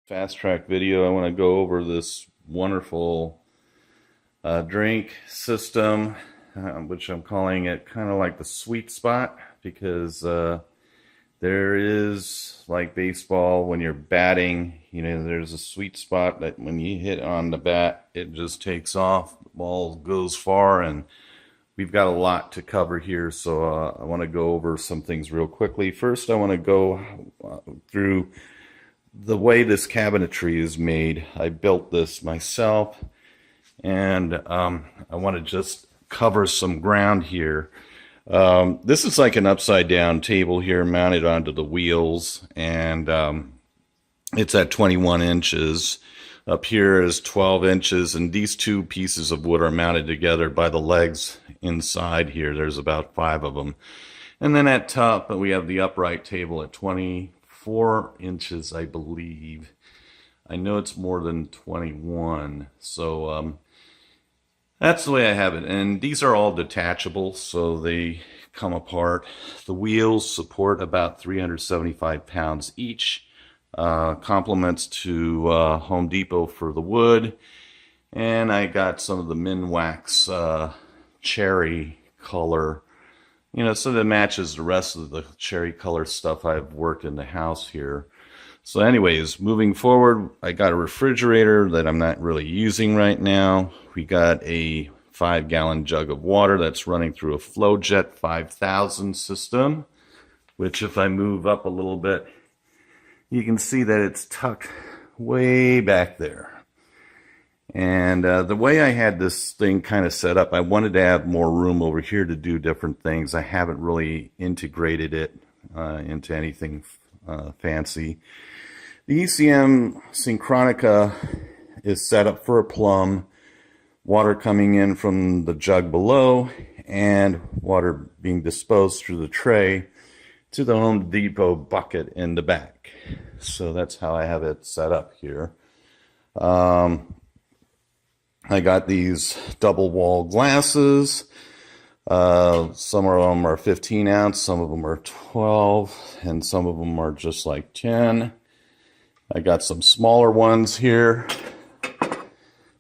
fast track video. I want to go over this wonderful drink system, which I'm calling it kind of like the sweet spot, because there is, like baseball, when you're batting, you know, there's a sweet spot that when you hit on the bat, it just takes off, the ball goes far, and we've got a lot to cover here, so I want to go over some things real quickly. First, I want to go through the way this cabinetry is made. I built this myself, and I want to just cover some ground here. This is like an upside down table here mounted onto the wheels, and it's at 21 inches. Up here is 12 inches, and these two pieces of wood are mounted together by the legs inside here. There's about 5 of them. And then at top, we have the upright table at 24 inches, I believe. I know it's more than 21. So that's the way I have it. And these are all detachable, so they come apart. The wheels support about 375 pounds each. Compliments to Home Depot for the wood. And I got some of the Minwax cherry color, you know, so that matches the rest of the cherry color stuff I've worked in the house here. So anyways, moving forward, I got a refrigerator that I'm not really using right now. We got a 5-gallon jug of water that's running through a Flojet 5000 system, which if I move up a little bit, you can see that it's tucked way back there. And the way I had this thing kind of set up, I wanted to have more room over here to do different things. I haven't really integrated it into anything fancy. The ECM Synchronika is set up for a plumb, water coming in from the jug below, and water being disposed through the tray to the Home Depot bucket in the back. So that's how I have it set up here. I got these double wall glasses. Some of them are 15 ounce, some of them are 12, and some of them are just like 10. I got some smaller ones here,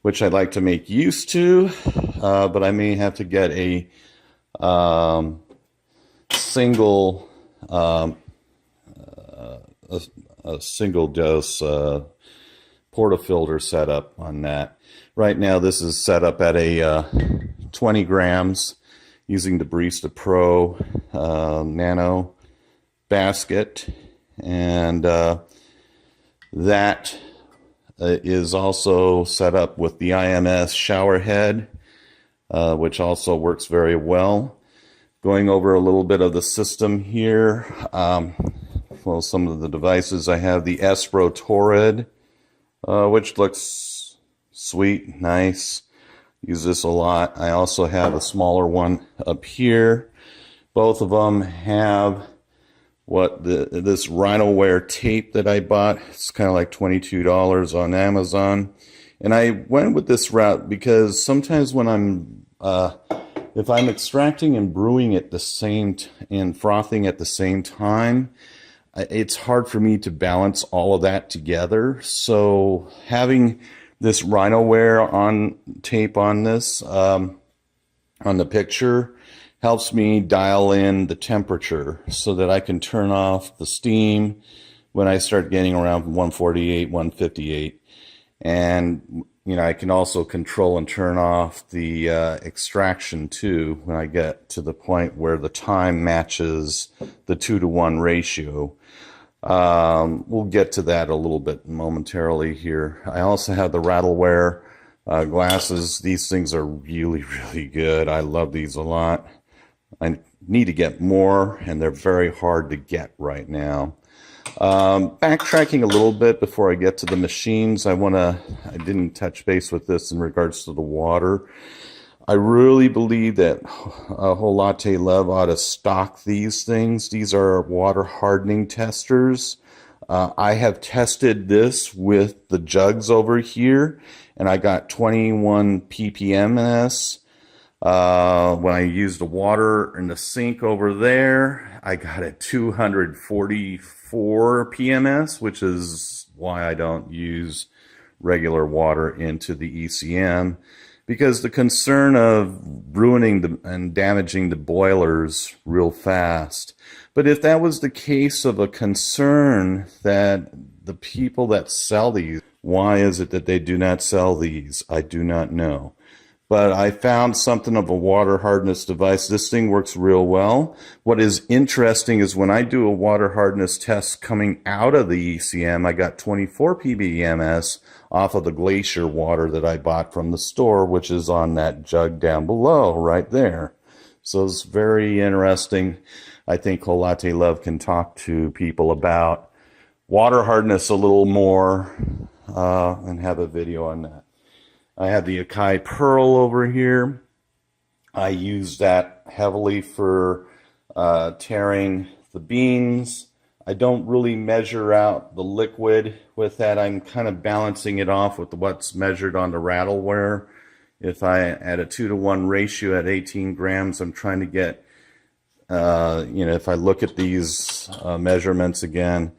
which I'd like to make use to, but I may have to get a single dose portafilter setup on that. Right now this is set up at a 20 grams using the Barista Pro nano basket, and that is also set up with the IMS Showerhead, which also works very well. Going over a little bit of the system here. Well, some of the devices, I have the Espro Torrid, which looks sweet, nice. Use this a lot. I also have a smaller one up here. Both of them have this Rhinoware tape that I bought. It's kind of like $22 on Amazon. And I went with this route because sometimes when I'm if I'm extracting and brewing at the same and frothing at the same time, it's hard for me to balance all of that together. So having this Rhinoware on tape on this on the picture helps me dial in the temperature so that I can turn off the steam when I start getting around 148, 158. And you know, I can also control and turn off the extraction too when I get to the point where the time matches the 2-to-1 ratio. We'll get to that a little bit momentarily here. I also have the Rattleware glasses. These things are really, really good. I love these a lot. I need to get more, and they're very hard to get right now. Backtracking a little bit before I get to the machines, I didn't touch base with this in regards to the water. I really believe that Whole Latte Love ought to stock these things. These are water hardening testers. I have tested this with the jugs over here, and I got 21 ppms. When I used the water in the sink over there, I got a 244 PMS, which is why I don't use regular water into the ECM, because the concern of ruining and damaging the boilers real fast. But if that was the case of a concern that the people that sell these, why is it that they do not sell these? I do not know. But I found something of a water hardness device. This thing works real well. What is interesting is when I do a water hardness test coming out of the ECM, I got 24 ppms off of the Glacier Water that I bought from the store, which is on that jug down below right there. So it's very interesting. I think Latte Love can talk to people about water hardness a little more and have a video on that. I have the Acaia Pearl over here. I use that heavily for tearing the beans. I don't really measure out the liquid with that. I'm kind of balancing it off with what's measured on the Rattleware. If I at a 2-to-1 ratio at 18 grams, I'm trying to get, if I look at these measurements again,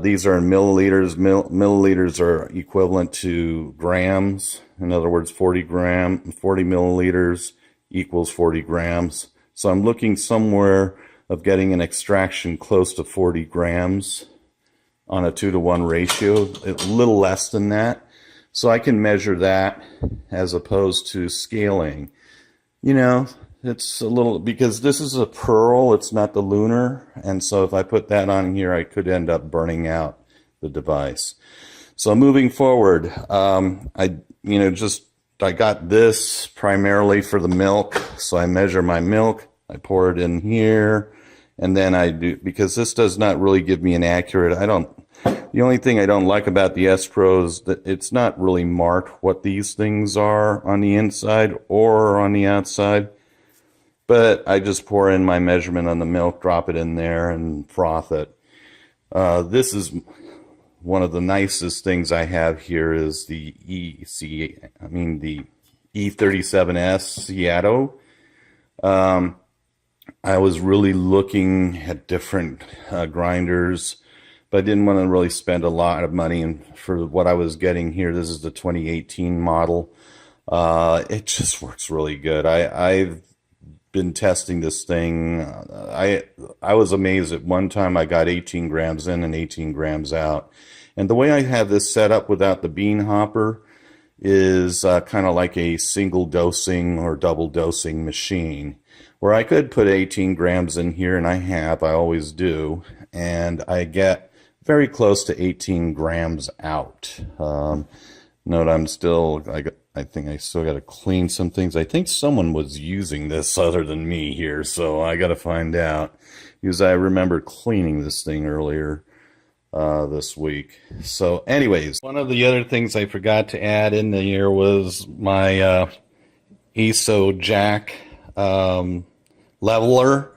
these are in milliliters. Milliliters are equivalent to grams. In other words, 40 milliliters equals 40 grams. So I'm looking somewhere of getting an extraction close to 40 grams on a 2-to-1 ratio, a little less than that. So I can measure that as opposed to scaling. You know, it's a little, because this is a pearl, it's not the lunar. And so if I put that on here, I could end up burning out the device. So moving forward, I got this primarily for the milk. So I measure my milk, I pour it in here, and then I do, because this does not really give me an accurate, the only thing I don't like about the Espro is that it's not really marked what these things are on the inside or on the outside. But I just pour in my measurement on the milk, drop it in there, and froth it. This is one of the nicest things I have here is the the E37S Ceado. I was really looking at different grinders, but I didn't want to really spend a lot of money. And for what I was getting here, this is the 2018 model. It just works really good. I've been testing this thing. I was amazed at one time I got 18 grams in and 18 grams out. And the way I have this set up without the bean hopper is kind of like a single dosing or double dosing machine, where I could put 18 grams in here, and I always do, and I get very close to 18 grams out. Note I think I still got to clean some things. I think someone was using this other than me here, so I got to find out, because I remember cleaning this thing earlier this week. So anyways, one of the other things I forgot to add in there was my Asso jack leveler.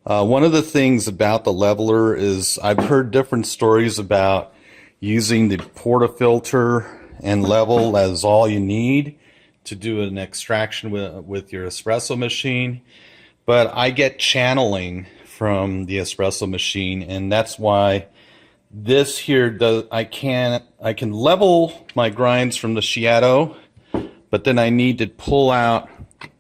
One of the things about the leveler is I've heard different stories about using the portafilter and level as all you need to do an extraction with your espresso machine. But I get channeling from the espresso machine, and that's why this here does, I can level my grinds from the Ceado, but then I need to pull out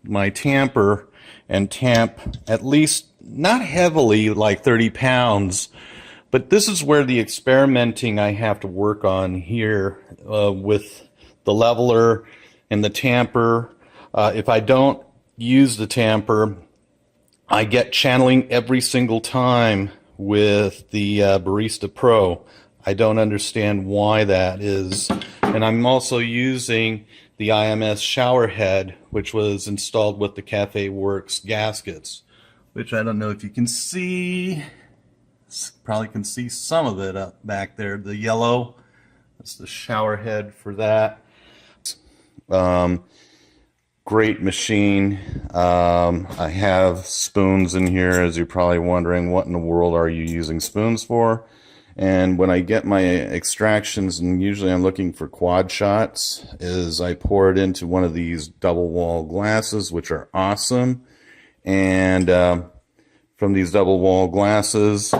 my tamper and tamp at least, not heavily, like 30 pounds. But this is where the experimenting I have to work on here with the leveler and the tamper. If I don't use the tamper, I get channeling every single time with the Barista Pro. I don't understand why that is. And I'm also using the IMS Showerhead, which was installed with the Cafe Works gaskets, which I don't know if you can see. Probably can see some of it up back there. The yellow, that's the shower head for that. Great machine. I have spoons in here, as you're probably wondering, what in the world are you using spoons for? And when I get my extractions, and usually I'm looking for quad shots, is I pour it into one of these double wall glasses, which are awesome. And from these double wall glasses,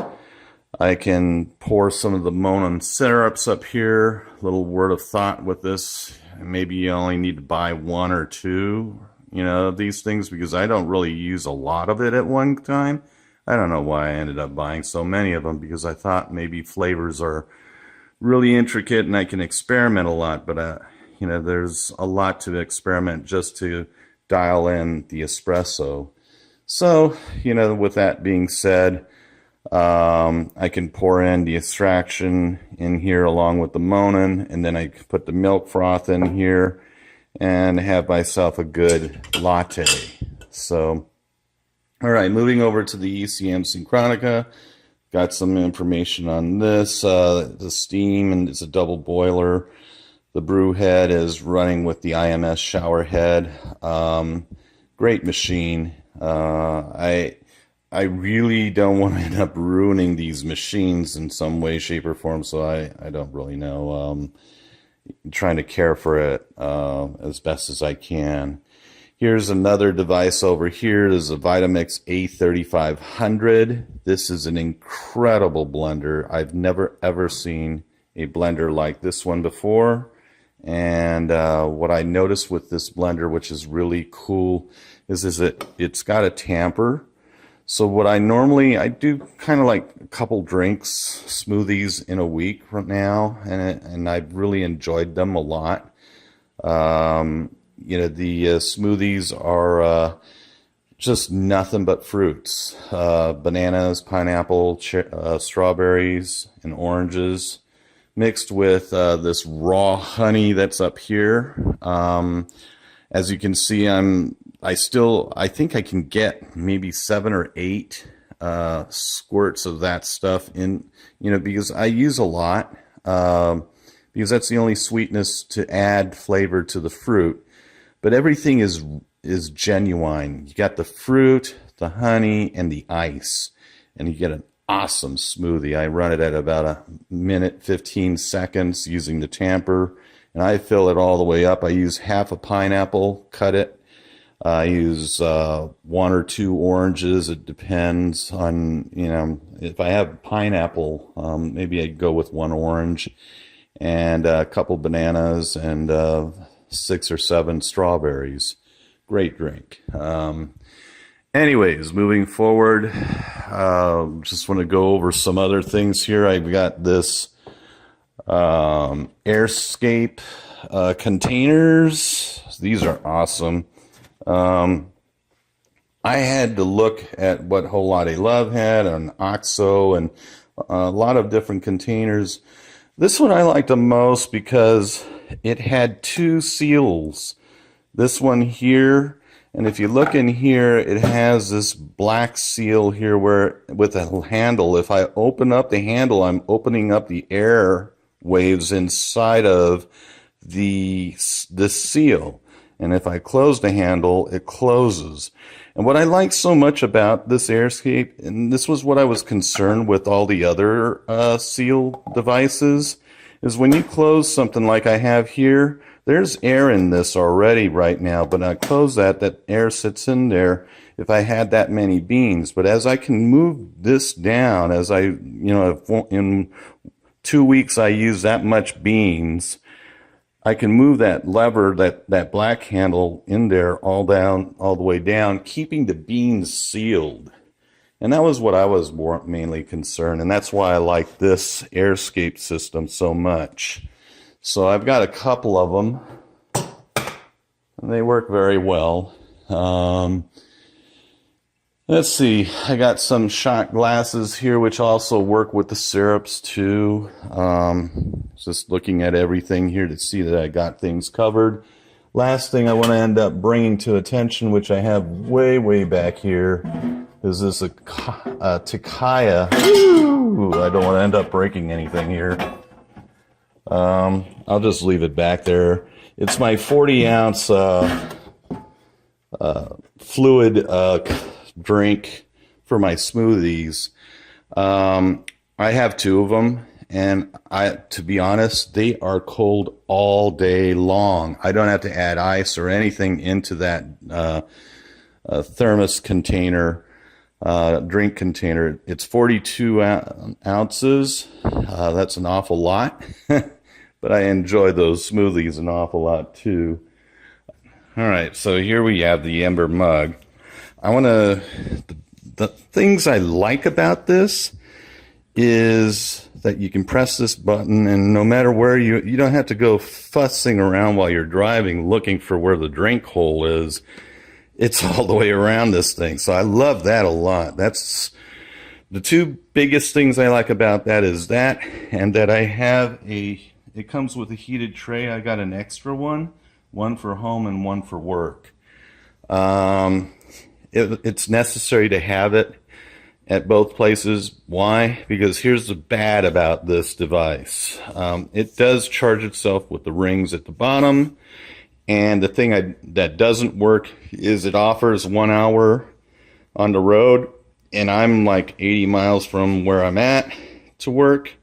I can pour some of the Monin Syrups up here. Little word of thought with this. Maybe you only need to buy one or two, these things, because I don't really use a lot of it at one time. I don't know why I ended up buying so many of them, because I thought maybe flavors are really intricate and I can experiment a lot, but there's a lot to experiment just to dial in the espresso. So, with that being said, I can pour in the extraction in here along with the Monin, and then I put the milk froth in here and have myself a good latte. So, all right, moving over to the ECM Synchronika. Got some information on this. The steam, and it's a double boiler. The brew head is running with the IMS Showerhead. Great machine. I really don't want to end up ruining these machines in some way, shape, or form, so I don't really know. I'm trying to care for it as best as I can. Here's another device over here. There's a Vitamix A3500. This is an incredible blender. I've never ever seen a blender like this one before. And what I noticed with this blender, which is really cool, is it's got a tamper. So what I do kind of like a couple drinks, smoothies in a week right now, and I've really enjoyed them a lot. The smoothies are just nothing but fruits, bananas, pineapple, strawberries, and oranges, mixed with this raw honey that's up here. As you can see, I think I can get maybe 7 or 8 squirts of that stuff in, because I use a lot, because that's the only sweetness to add flavor to the fruit. But everything is genuine. You got the fruit, the honey, and the ice, and you get an awesome smoothie. I run it at about a minute, 15 seconds using the tamper, and I fill it all the way up. I use half a pineapple, cut it. I use 1 or 2 oranges. It depends on, if I have pineapple, maybe I'd go with 1 orange and a couple bananas and 6 or 7 strawberries. Great drink. Anyways, moving forward, just want to go over some other things here. I've got this Airscape containers. These are awesome. I had to look at what Whole Lotta Love had, and Asso, and a lot of different containers. This one I liked the most because it had 2 seals. This one here, and if you look in here, it has this black seal here where with a handle. If I open up the handle, I'm opening up the air waves inside of the seal. And if I close the handle, it closes. And what I like so much about this Airscape, and this was what I was concerned with all the other seal devices, is when you close something like I have here, there's air in this already right now, but I close that air sits in there if I had that many beans. But as I can move this down, as in 2 weeks I use that much beans, I can move that lever, that black handle in there all the way down, keeping the beans sealed. And that was what I was mainly concerned, and that's why I like this Airscape system so much. So I've got a couple of them, and they work very well. Let's see, I got some shot glasses here, which also work with the syrups too. Just looking at everything here to see that I got things covered. Last thing I want to end up bringing to attention, which I have way back here, is this Takeya. Ooh, I don't want to end up breaking anything here. I'll just leave it back there. It's my 40-ounce fluid drink for my smoothies. I have 2 of them, and to be honest, they are cold all day long. I don't have to add ice or anything into that thermos container. drink container. It's 42 ounces. That's an awful lot, but I enjoy those smoothies an awful lot too. All right, so here we have the Ember mug. The things I like about this is that you can press this button, and no matter where you don't have to go fussing around while you're driving looking for where the drink hole is. It's all the way around this thing. So I love that a lot. That's the two biggest things I like about that, is that, and that I have it comes with a heated tray. I got an extra one for home and one for work. It's necessary to have it at both places. Why? Because here's the bad about this device. It does charge itself with the rings at the bottom. And the thing that doesn't work is it offers 1 hour on the road, and I'm like 80 miles from where I'm at to work.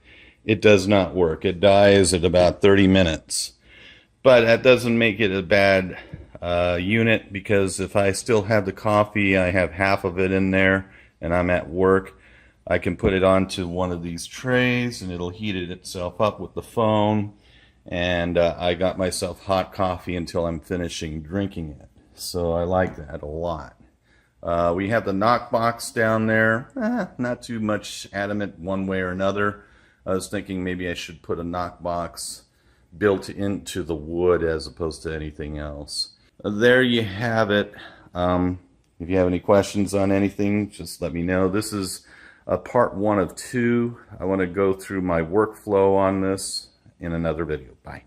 It does not work. It dies at about 30 minutes. But that doesn't make it a bad unit, because if I still have the coffee, I have half of it in there, and I'm at work, I can put it onto one of these trays, and it'll heat it itself up with the phone. And I got myself hot coffee until I'm finishing drinking it. So I like that a lot. We have the knockbox down there. Not too much adamant one way or another. I was thinking maybe I should put a knockbox built into the wood as opposed to anything else. There you have it. If you have any questions on anything, just let me know. This is part 1 of 2. I want to go through my workflow on this in another video. Bye.